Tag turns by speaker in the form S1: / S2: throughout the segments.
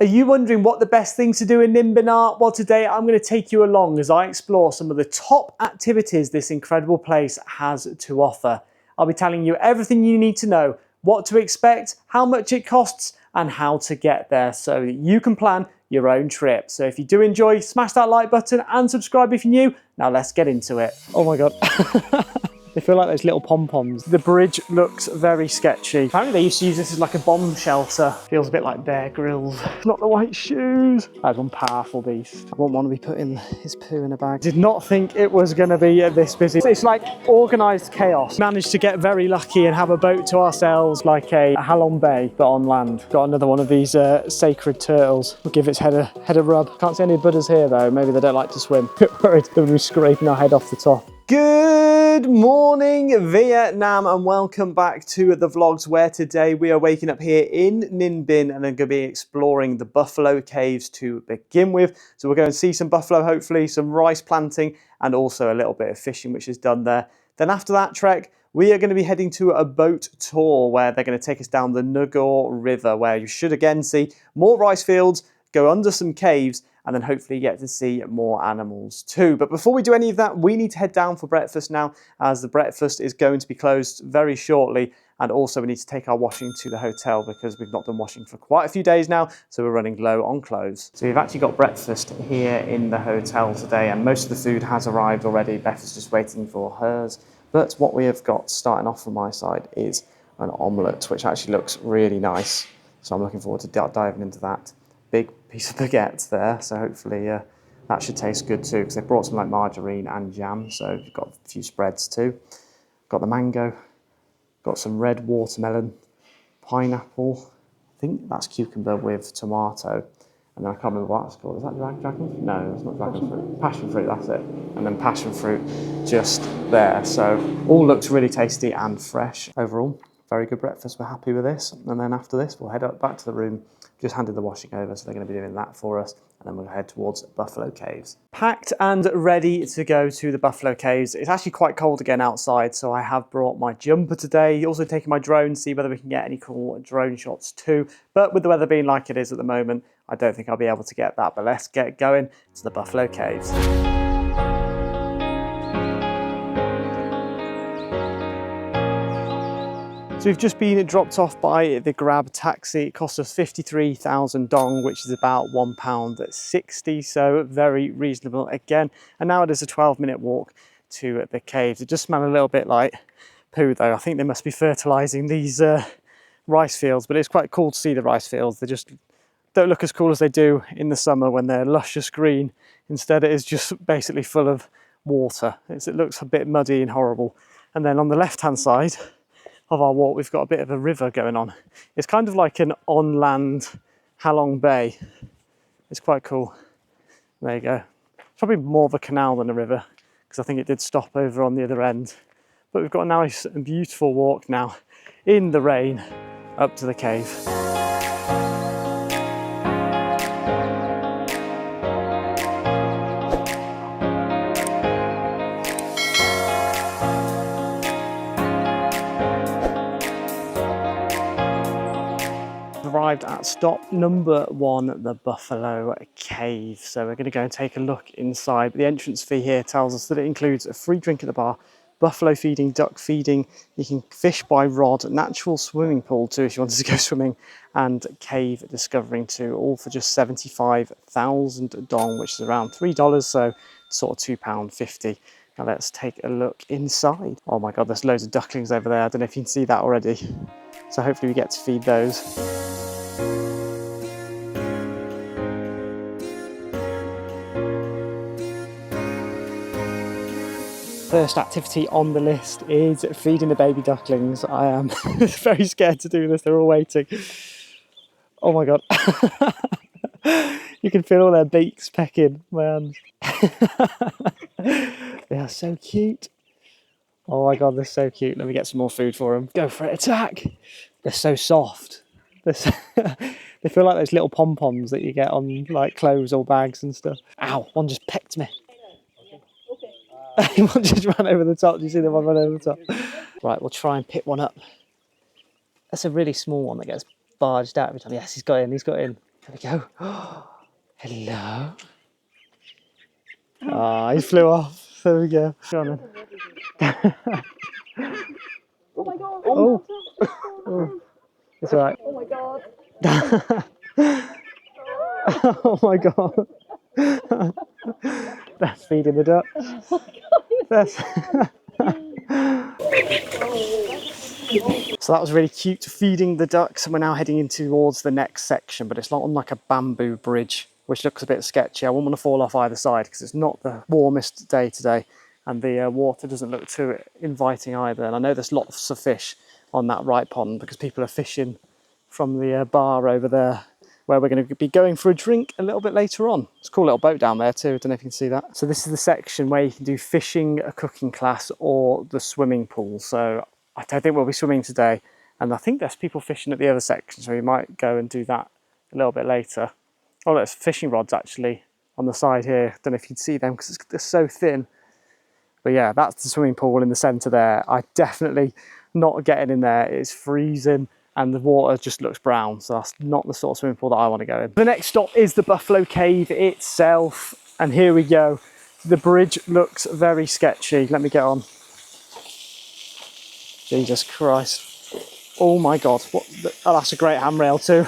S1: Are you wondering what the best things to do in NINH BINH are? Well, today I'm going to take you along as I explore some of the top activities this incredible place has to offer. I'll be telling you everything you need to know, what to expect, how much it costs, and how to get there so that you can plan your own trip. So if you do enjoy, smash that like button and subscribe if you're new. Now let's get into it. Oh my God. They feel like those little pom-poms. The bridge looks very sketchy. Apparently they used to use this as like a bomb shelter. Feels a bit like Bear Grylls. Not the white shoes. That's one powerful beast. I wouldn't want to be putting his poo in a bag. Did not think it was going to be this busy. It's like organised chaos. Managed to get very lucky and have a boat to ourselves, like a Halong Bay, but on land. Got another one of these sacred turtles. We'll give its head a rub. Can't see any Buddhas here though. Maybe they don't like to swim. Worried that we'll be scraping our head off the top. Good morning Vietnam and welcome back to the vlogs where today we are waking up here in Ninh Bình and then going to be exploring the buffalo caves to begin with. So we're going to see some buffalo, hopefully some rice planting and also a little bit of fishing which is done there. Then after that trek we are going to be heading to a boat tour where they're going to take us down the Ngor River where you should again see more rice fields, go under some caves and then hopefully get to see more animals too. But before we do any of that, we need to head down for breakfast now as the breakfast is going to be closed very shortly. And also we need to take our washing to the hotel because we've not done washing for quite a few days now. So we're running low on clothes. So we've actually got breakfast here in the hotel today and most of the food has arrived already. Beth is just waiting for hers. But what we have got starting off from my side is an omelette, which actually looks really nice. So I'm looking forward to diving into that. Big piece of baguette there, so hopefully that should taste good too because they brought some like margarine and jam, so you've got a few spreads too. Got the mango, got some red watermelon, pineapple, I think that's cucumber with tomato, and then I can't remember what it's called. Is that dragon fruit? No, that's not dragon fruit. Passion fruit, that's it. And then passion fruit just there. So all looks really tasty and fresh. Overall, very good breakfast. We're happy with this. And then after this, we'll head up back to the room. Just handed the washing over, so they're going to be doing that for us. And then we'll head towards Buffalo Caves. Packed and ready to go to the Buffalo Caves. It's actually quite cold again outside, so I have brought my jumper today. Also taking my drone, see whether we can get any cool drone shots too. But with the weather being like it is at the moment, I don't think I'll be able to get that. But let's get going to the Buffalo Caves. So we've just been dropped off by the Grab taxi. It cost us 53,000 dong, which is about £1.60, so very reasonable again. And now it is a 12-minute walk to the caves. It just smells a little bit like poo though. I think they must be fertilising these rice fields, but it's quite cool to see the rice fields. They just don't look as cool as they do in the summer when they're luscious green. Instead it is just basically full of water. It looks a bit muddy and horrible. And then on the left-hand side of our walk, we've got a bit of a river going on. It's kind of like an on-land Halong Bay. It's quite cool. There you go. It's probably more of a canal than a river because I think it did stop over on the other end. But we've got a nice and beautiful walk now in the rain up to the cave. Arrived at stop number 1, the Buffalo Cave. So we're going to go and take a look inside. The entrance fee here tells us that it includes a free drink at the bar, buffalo feeding, duck feeding, you can fish by rod, natural swimming pool too if you wanted to go swimming, and cave discovering too, all for just 75,000 dong, which is around $3, so sort of £2.50. Now let's take a look inside. Oh my God, there's loads of ducklings over there. I don't know if you can see that already. So hopefully we get to feed those. First activity on the list is feeding the baby ducklings. I am very scared to do this, they're all waiting. Oh my God. You can feel all their beaks pecking my hands. They are so cute. Oh my God, they're so cute. Let me get some more food for them. Go for it, attack. They're so soft. They feel like those little pom-poms that you get on like clothes or bags and stuff. Ow, one just pecked me. One just ran over the top. Do you see the one run over the top? Right, we'll try and pick one up. That's a really small one that gets barged out every time. Yes, he's got in, he's got in. There we go. Hello. Ah, he flew off. There we go. Go on then.
S2: Oh my god!
S1: Oh. Oh. It's alright.
S2: Oh my god!
S1: Oh my god. That's feeding the ducks.
S2: Oh my god!
S1: That's... So that was really cute, feeding the ducks, and we're now heading in towards the next section, but it's not on like a bamboo bridge, which looks a bit sketchy. I wouldn't want to fall off either side because it's not the warmest day today, and the water doesn't look too inviting either. And I know there's lots of fish on that right pond because people are fishing from the bar over there, where we're going to be going for a drink a little bit later on. It's a cool little boat down there too, I don't know if you can see that. So this is the section where you can do fishing, a cooking class, or the swimming pool. So I don't think we'll be swimming today, and I think there's people fishing at the other section, so we might go and do that a little bit later. Oh, there's fishing rods actually on the side here. Don't know if you'd see them because they're so thin. But yeah, that's the swimming pool in the centre there. I definitely not getting in there. It's freezing and the water just looks brown, so that's not the sort of swimming pool that I want to go in. The next stop is the Buffalo Cave itself, and here we go. The bridge looks very sketchy. Let me get on. Jesus Christ. Oh my god. What the, oh, that's a great handrail too.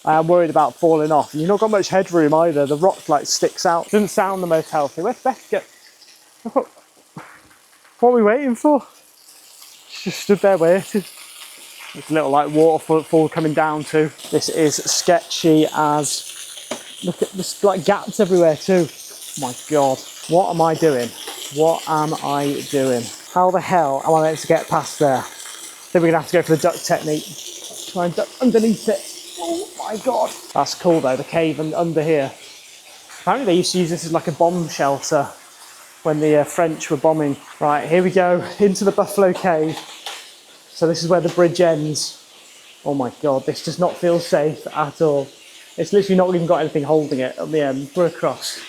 S1: I am worried about falling off. You've not got much headroom either. The rock like sticks out. Doesn't sound the most healthy. Where's Beth go? What are we waiting for? She just stood there waiting. There's a little like waterfall coming down too. This is sketchy as... Look at this, like gaps everywhere too. Oh my god. What am I doing? What am I doing? How the hell am I meant to get past there? I think we're gonna have to go for the duck technique. Try and duck underneath it. Oh my god. That's cool though, the cave under here. Apparently they used to use this as like a bomb shelter when the French were bombing. Right, here we go, into the Buffalo Cave. So this is where the bridge ends. Oh my god, this does not feel safe at all. It's literally not even got anything holding it at the end. We're across.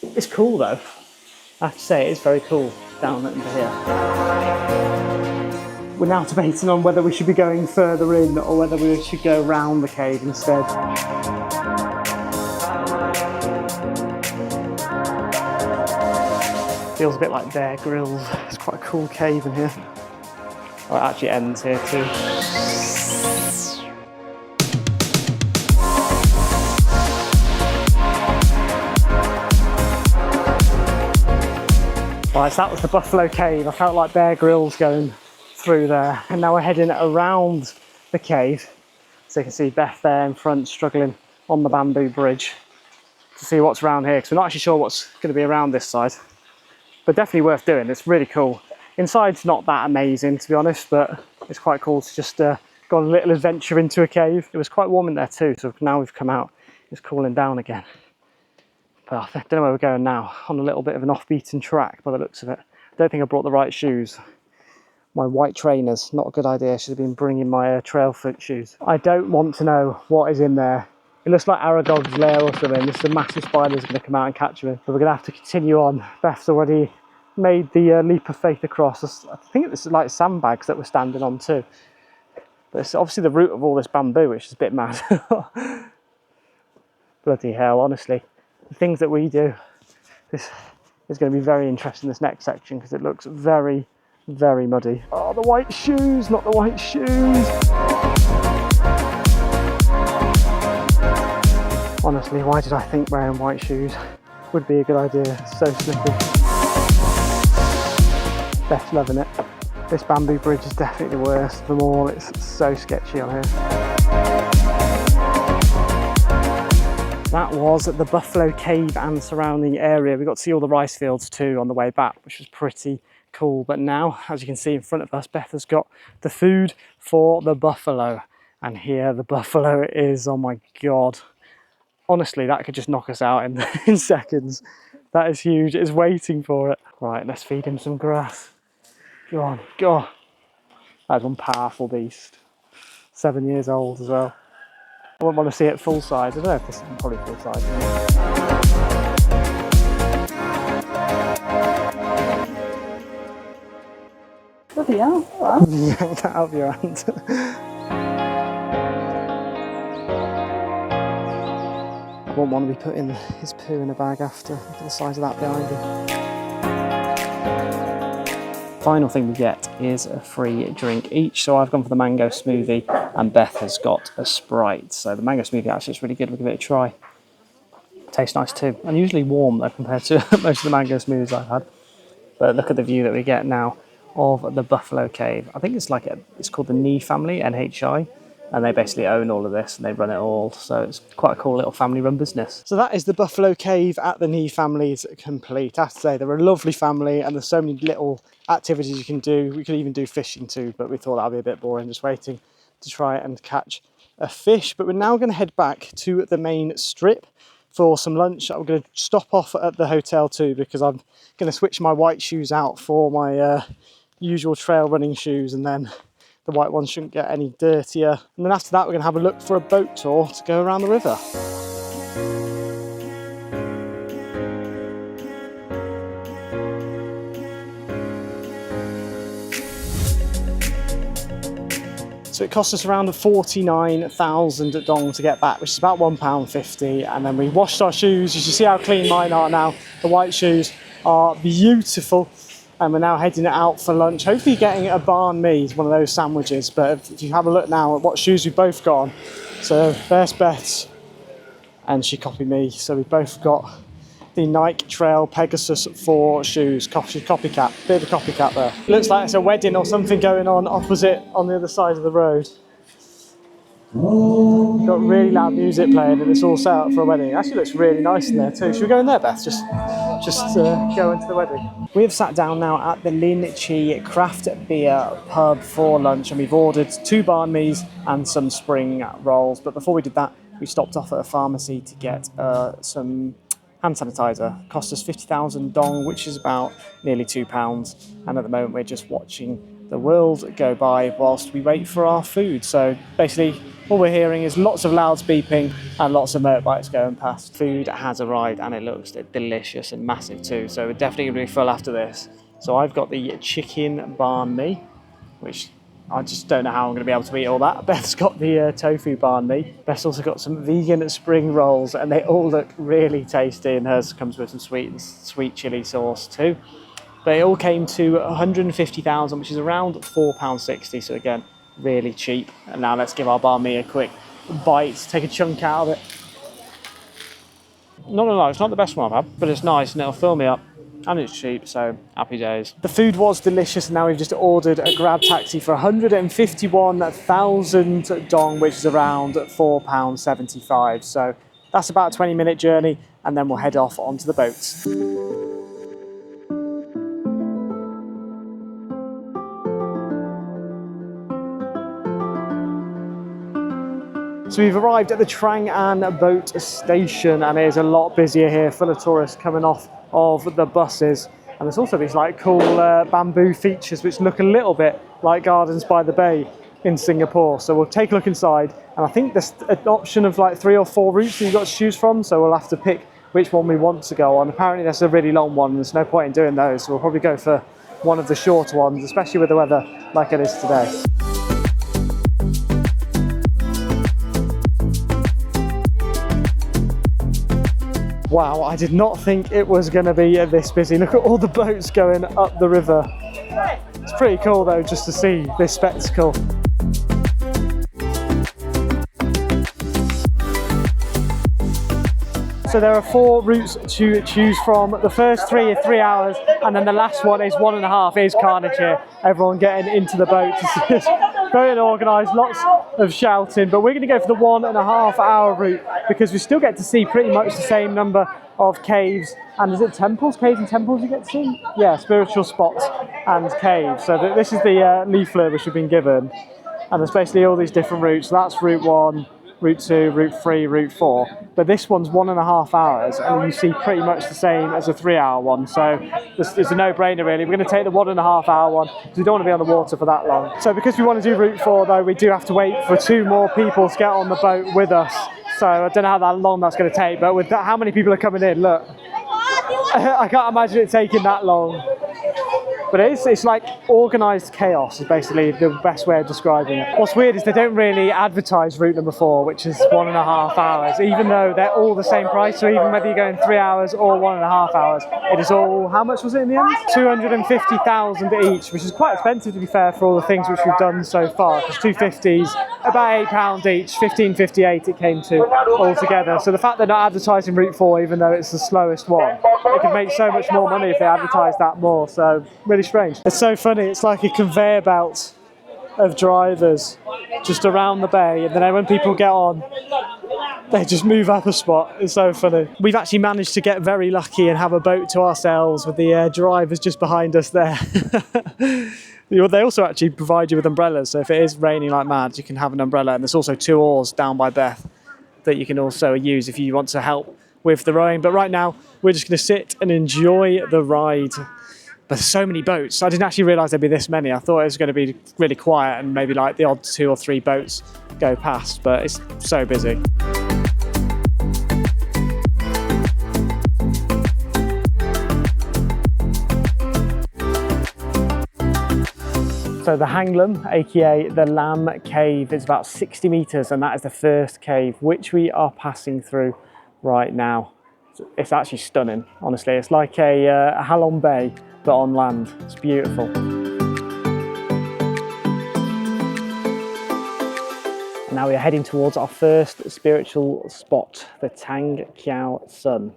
S1: It's cool though. I have to say, it is very cool down under here. We're now debating on whether we should be going further in or whether we should go round the cave instead. Feels a bit like Bear Grylls. It's quite a cool cave in here. Oh, it actually ends here too. Right, so that was the Buffalo Cave. I felt like Bear Grylls going through there. And now we're heading around the cave. So you can see Beth there in front struggling on the bamboo bridge to see what's around here, because we're not actually sure what's going to be around this side. But definitely worth doing. It's really cool. Inside's not that amazing, to be honest, but it's quite cool to just go on a little adventure into a cave. It was quite warm in there too, so now we've come out, it's cooling down again. But I don't know where we're going now. On a little bit of an off-beaten track by the looks of it. I don't think I brought the right shoes. My white trainers, not a good idea. I should have been bringing my trail foot shoes. I don't want to know what is in there. It looks like Aragog's lair or something. This is a massive spider that's going to come out and catch me. But we're going to have to continue on. Beth's already made the leap of faith across. I think it's like sandbags that we're standing on too. But it's obviously the root of all this bamboo, which is a bit mad. Bloody hell, honestly. The things that we do. This is going to be very interesting, this next section, because it looks very, very muddy. Oh, the white shoes, not the white shoes. Honestly, why did I think wearing white shoes would be a good idea? It's so slippery. Beth's loving it. This bamboo bridge is definitely the worst of them all. It's so sketchy on here. That was the Buffalo Cave and surrounding area. We got to see all the rice fields too on the way back, which was pretty cool. But now, as you can see in front of us, Beth has got the food for the buffalo. And here the buffalo is. Oh my God. Honestly, that could just knock us out in seconds. That is huge. It's waiting for it. Right, let's feed him some grass. Go on, go on. That's one powerful beast. 7 years old as well. I wouldn't want to see it full size. I don't know if this is probably full size.
S2: Bloody hell.
S1: Yank that out of your hand. I wouldn't want to be putting his poo in a bag after. Look at the size of that behind him. Final thing we get is a free drink each. So I've gone for the mango smoothie and Beth has got a Sprite. So the mango smoothie actually is really good. We'll give it a try. Tastes nice too. Unusually warm though compared to most of the mango smoothies I've had. But look at the view that we get now of the Buffalo Cave. I think it's like it's called the NINH family, NHI. And they basically own all of this and they run it all. So it's quite a cool little family run business. So that is the Buffalo Cave at the NINH family's complete. I have to say they're a lovely family and there's so many little activities you can do. We could even do fishing too, but we thought that'd be a bit boring just waiting to try and catch a fish. But we're now going to head back to the main strip for some lunch. I'm going to stop off at the hotel too because I'm going to switch my white shoes out for my usual trail running shoes, and then the white ones shouldn't get any dirtier. And then after that, we're going to have a look for a boat tour to go around the river. So it cost us around 49,000 dong to get back, which is about £1.50. And then we washed our shoes. You should see how clean mine are now. The white shoes are beautiful. And we're now heading out for lunch, hopefully getting a banh mi, one of those sandwiches. But if you have a look now at what shoes we've both got on. So there's Beth's, and she copied me. So we've both got the Nike Trail Pegasus 4 shoes. Copycat, bit of a copycat there. Looks like it's a wedding or something going on opposite on the other side of the road. We've got really loud music playing and it's all set up for a wedding. It actually looks really nice in there too. Should we go in there, Beth? Just go into the wedding. We have sat down now at the Linh craft beer pub for lunch and we've ordered 2 banh mi's and some spring rolls. But before we did that, we stopped off at a pharmacy to get some hand sanitizer. Cost us 50,000 dong, which is about nearly £2. And at the moment we're just watching the world go by whilst we wait for our food. So basically all we're hearing is lots of louds beeping and lots of motorbikes going past. Food has arrived and it looks delicious and massive too. So we're definitely going to be full after this. So I've got the chicken banh mi, which I just don't know how I'm going to be able to eat all that. Beth's got the tofu banh mi. Beth's also got some vegan spring rolls and they all look really tasty, and hers comes with some sweet chili sauce too. But it all came to 150,000, which is around £4.60. So again, really cheap. And now let's give our banh mi a quick bite, take a chunk out of it. Not gonna lie, it's not the best one I've had, but it's nice and it'll fill me up. And it's cheap, so happy days. The food was delicious, and now we've just ordered a grab taxi for 151,000 dong, which is around £4.75. So that's about a 20-minute journey, and then we'll head off onto the boats. So we've arrived at the Trang An Boat Station, and it is a lot busier here, full of tourists coming off of the buses. And there's also these like cool bamboo features which look a little bit like Gardens by the Bay in Singapore. So we'll take a look inside, and I think there's an option of like 3 or 4 routes that you've got to choose from, so we'll have to pick which one we want to go on. Apparently that's a really long one, and there's no point in doing those, so we'll probably go for one of the shorter ones, especially with the weather like it is today. Wow, I did not think it was going to be this busy. Look at all the boats going up the river. It's pretty cool though, just to see this spectacle. So there are 4 routes to choose from. The first 3 are 3 hours, and then the last one is 1.5. It is carnage here. Everyone getting into the boats. It's very unorganised, lots of shouting, but we're going to go for the 1.5 hour route because we still get to see pretty much the same number of caves. And is it temples? Caves and temples you get to see? Yeah, spiritual spots and caves. So this is the leaflet which we've been given. And there's basically all these different routes. So that's route 1. Route 2, Route 3, Route 4. But this one's 1.5 hours, and you see pretty much the same as a 3-hour one. So it's a no-brainer really. We're going to take the 1.5 hour one because we don't want to be on the water for that long. So because we want to do Route 4 though, we do have to wait for 2 more people to get on the boat with us. So I don't know how long that's going to take, but with that, how many people are coming in? Look, I can't imagine it taking that long. But it's like organised chaos is basically the best way of describing it. What's weird is they don't really advertise route number 4, which is 1.5 hours, even though they're all the same price. So even whether you're going 3 hours or 1.5 hours, it is all, how much was it in the end? 250,000 each, which is quite expensive to be fair for all the things which we've done so far, because 250s, about £8 each, 15.58 it came to altogether. So the fact they're not advertising route 4, even though it's the slowest one, they could make so much more money if they advertised that more. So really strange. It's so funny, it's like a conveyor belt of drivers just around the bay, and then when people get on, they just move up a spot. It's so funny. We've actually managed to get very lucky and have a boat to ourselves with the drivers just behind us there. They also actually provide you with umbrellas, so if it is raining like mad, you can have an umbrella, and there's also 2 oars down by Beth that you can also use if you want to help with the rowing. But right now, we're just going to sit and enjoy the ride. There's so many boats. I didn't actually realise there'd be this many. I thought it was going to be really quiet and maybe like the odd 2 or 3 boats go past, but it's so busy. So the Hanglum, aka the Lamb Cave, is about 60 metres, and that is the first cave which we are passing through right now. It's actually stunning, honestly. It's like a Halong Bay, but on land. It's beautiful. Now we are heading towards our first spiritual spot, the Tang Kiao Sun,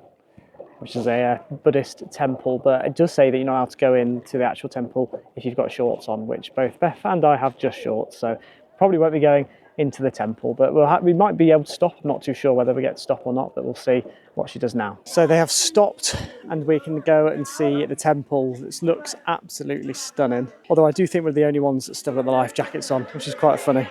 S1: which is a Buddhist temple, but it does say that you're not allowed to go into the actual temple if you've got shorts on, which both Beth and I have just shorts, so probably won't be going into the temple, but we might be able to stop. I'm not too sure whether we get to stop or not, but we'll see what she does now. So they have stopped and we can go and see the temple. It looks absolutely stunning, although I do think we're the only ones that still got the life jackets on, which is quite funny.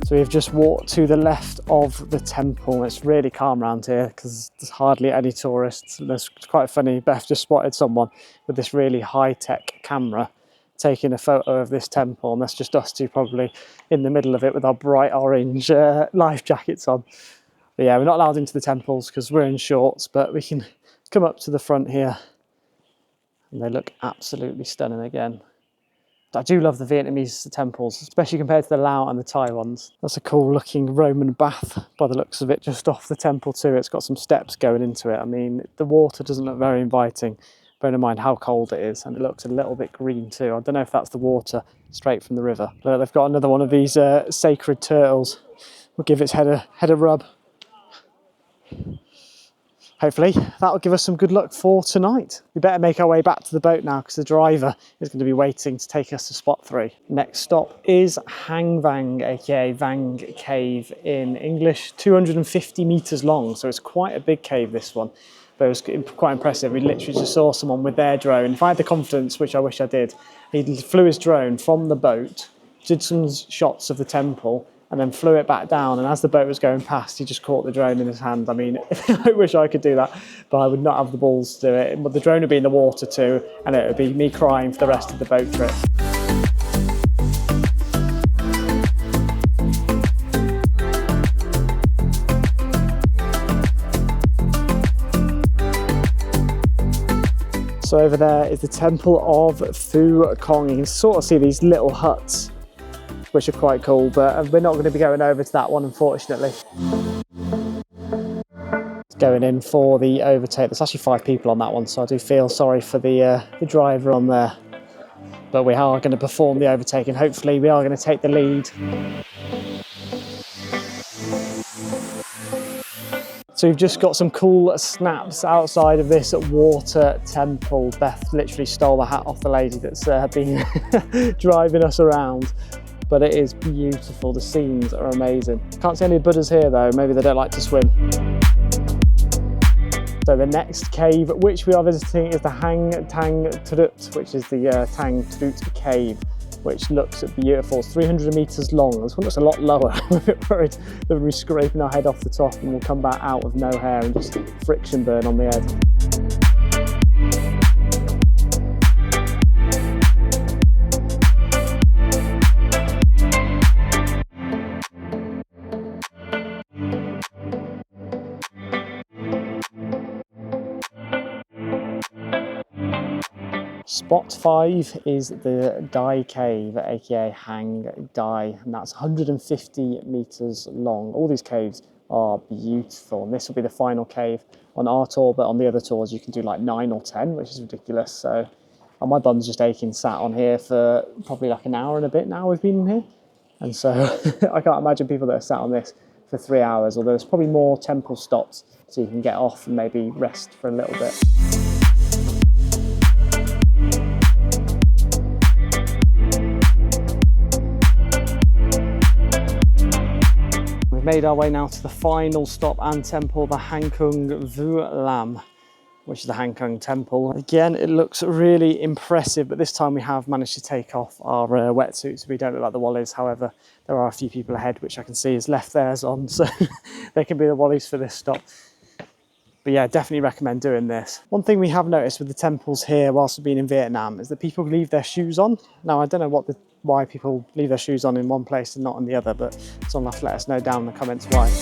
S1: So we've just walked to the left of the temple. It's really calm around here because there's hardly any tourists. It's quite funny, Beth just spotted someone with this really high-tech camera taking a photo of this temple, and that's just us two probably in the middle of it with our bright orange life jackets on. But yeah, we're not allowed into the temples because we're in shorts, but we can come up to the front here and they look absolutely stunning again. I do love the Vietnamese temples, especially compared to the Lao and the Thai ones. That's a cool looking Roman bath by the looks of it, just off the temple too. It's got some steps going into it. I mean, the water doesn't look very inviting, bearing in mind how cold it is, and it looks a little bit green too. I don't know if that's the water straight from the river. But they've got another one of these sacred turtles. We'll give its head a rub. Hopefully that will give us some good luck for tonight. We better make our way back to the boat now because the driver is going to be waiting to take us to spot 3. Next stop is Hang Vang, aka Vang Cave in English, 250 metres long. So it's quite a big cave, this one, but it was quite impressive. We literally just saw someone with their drone. If I had the confidence, which I wish I did, he flew his drone from the boat, did some shots of the temple, and then flew it back down, and as the boat was going past, he just caught the drone in his hand. I mean, I wish I could do that, but I would not have the balls to do it. But the drone would be in the water too, and it would be me crying for the rest of the boat trip. So over there is the Temple of Phu Kong. You can sort of see these little huts, which are quite cool, but we're not going to be going over to that one, unfortunately. Going in for the overtake. There's actually 5 people on that one, so I do feel sorry for the driver on there. But we are going to perform the overtake, and hopefully we are going to take the lead. So we've just got some cool snaps outside of this water temple. Beth literally stole the hat off the lady that's been driving us around. But it is beautiful. The scenes are amazing. Can't see any Buddhas here though. Maybe they don't like to swim. So the next cave which we are visiting is the Hang Tang Trut, which is the Tang Trut cave, which looks beautiful. It's 300 metres long. This one looks a lot lower. I'm a bit worried that we'll be scraping our head off the top and we'll come back out with no hair and just friction burn on the head. Spot 5 is the Dai Cave, aka Hang Dai, and that's 150 meters long. All these caves are beautiful, and this will be the final cave on our tour, but on the other tours you can do like 9 or 10, which is ridiculous. So my bum's just aching sat on here for probably like an hour and a bit now we've been in here. And so I can't imagine people that are sat on this for 3 hours, although there's probably more temple stops so you can get off and maybe rest for a little bit. We've made our way now to the final stop and temple, the Hankung Vu Lam, which is the Hankung temple. Again, it looks really impressive, but this time we have managed to take off our wetsuits. We don't look like the Wallies. However, there are a few people ahead, which I can see has left theirs on, so they can be the Wallies for this stop. But yeah, definitely recommend doing this. One thing we have noticed with the temples here whilst we've been in Vietnam is that people leave their shoes on. Now, I don't know why people leave their shoes on in one place and not in the other, but someone will have to let us know down in the comments why.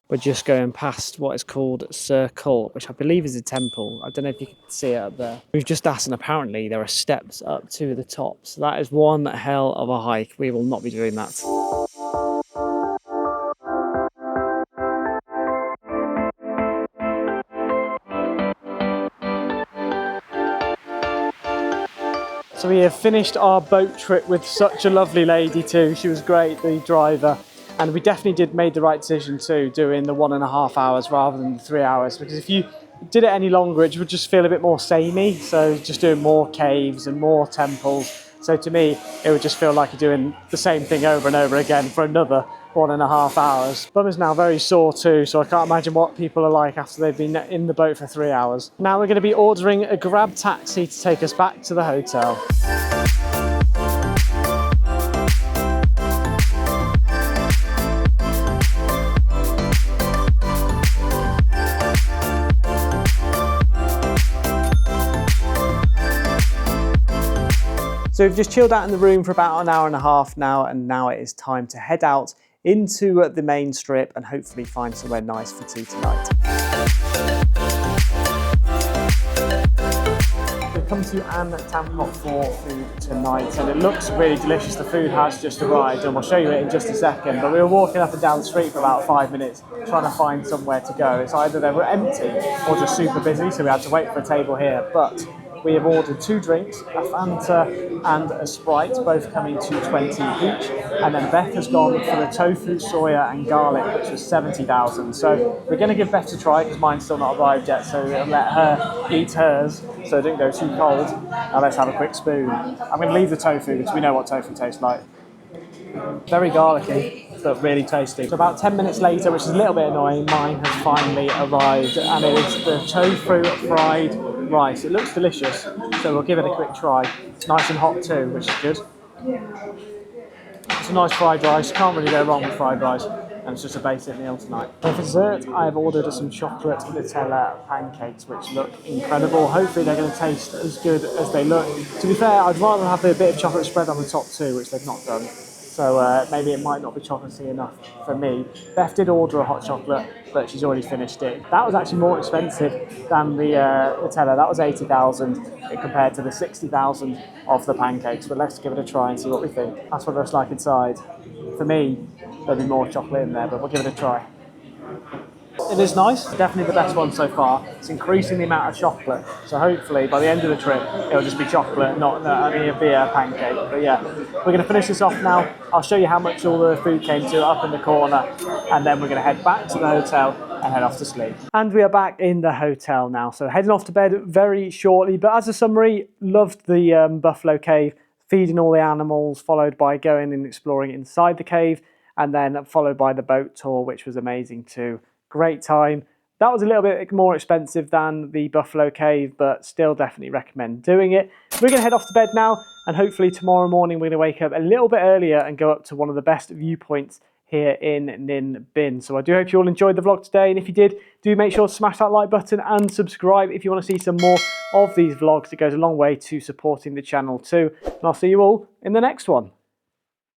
S1: We're just going past what is called Circle, which I believe is a temple. I don't know if you can see it up there. We've just asked, and apparently there are steps up to the top. So that is one hell of a hike. We will not be doing that. So we have finished our boat trip with such a lovely lady too. She was great, the driver. And we definitely made the right decision too, doing the 1.5 hours rather than the 3 hours, because if you did it any longer, it would just feel a bit more samey. So just doing more caves and more temples. So to me, it would just feel like you're doing the same thing over and over again for another 1.5 hours. Bum is now very sore too, so I can't imagine what people are like after they've been in the boat for 3 hours. Now we're going to be ordering a Grab taxi to take us back to the hotel. So we've just chilled out in the room for about 1.5 hours now, and now it is time to head out into the main strip and hopefully find somewhere nice for tea tonight. We've come to An Tam Coc for food tonight, and it looks really delicious. The food has just arrived, and we'll show you it in just a second. But we were walking up and down the street for about 5 minutes trying to find somewhere to go. It's either they were empty or just super busy, so we had to wait for a table here. But we have ordered 2 drinks, a Fanta and a Sprite, both coming to 20 each. And then Beth has gone for the tofu, soya and garlic, which was 70,000. So we're going to give Beth a try because mine's still not arrived yet. So we'll let her eat hers so it didn't go too cold. Now let's have a quick spoon. I'm going to leave the tofu because we know what tofu tastes like. Very garlicky, but really tasty. So about 10 minutes later, which is a little bit annoying, mine has finally arrived, and it is the tofu fried rice. It looks delicious, so we'll give it a quick try. It's nice and hot too, which is good. It's a nice fried rice, can't really go wrong with fried rice, and it's just a basic meal tonight. For dessert, I've ordered some chocolate Nutella pancakes, which look incredible. Hopefully they're going to taste as good as they look. To be fair, I'd rather have a bit of chocolate spread on the top too, which they've not done. So maybe it might not be chocolatey enough for me. Beth did order a hot chocolate, but she's already finished it. That was actually more expensive than the Nutella. That was 80,000 compared to the 60,000 of the pancakes. But let's give it a try and see what we think. That's what it looks like inside. For me, there'll be more chocolate in there, but we'll give it a try. It is nice, definitely the best one so far. It's increasing the amount of chocolate, so hopefully by the end of the trip it'll just be chocolate, not only a beer pancake. But yeah, we're going to finish this off now. I'll show you how much all the food came to up in the corner, and then we're going to head back to the hotel and head off to sleep. And we are back in the hotel now, so heading off to bed very shortly. But as a summary, loved the Buffalo Cave, feeding all the animals, followed by going and exploring inside the cave, and then followed by the boat tour, which was amazing too. Great time. That was a little bit more expensive than the Buffalo Cave, but still definitely recommend doing it. We're going to head off to bed now, and hopefully tomorrow morning we're going to wake up a little bit earlier and go up to one of the best viewpoints here in NINH BINH. So I do hope you all enjoyed the vlog today, and if you did, do make sure to smash that like button and subscribe if you want to see some more of these vlogs. It goes a long way to supporting the channel too. And I'll see you all in the next one.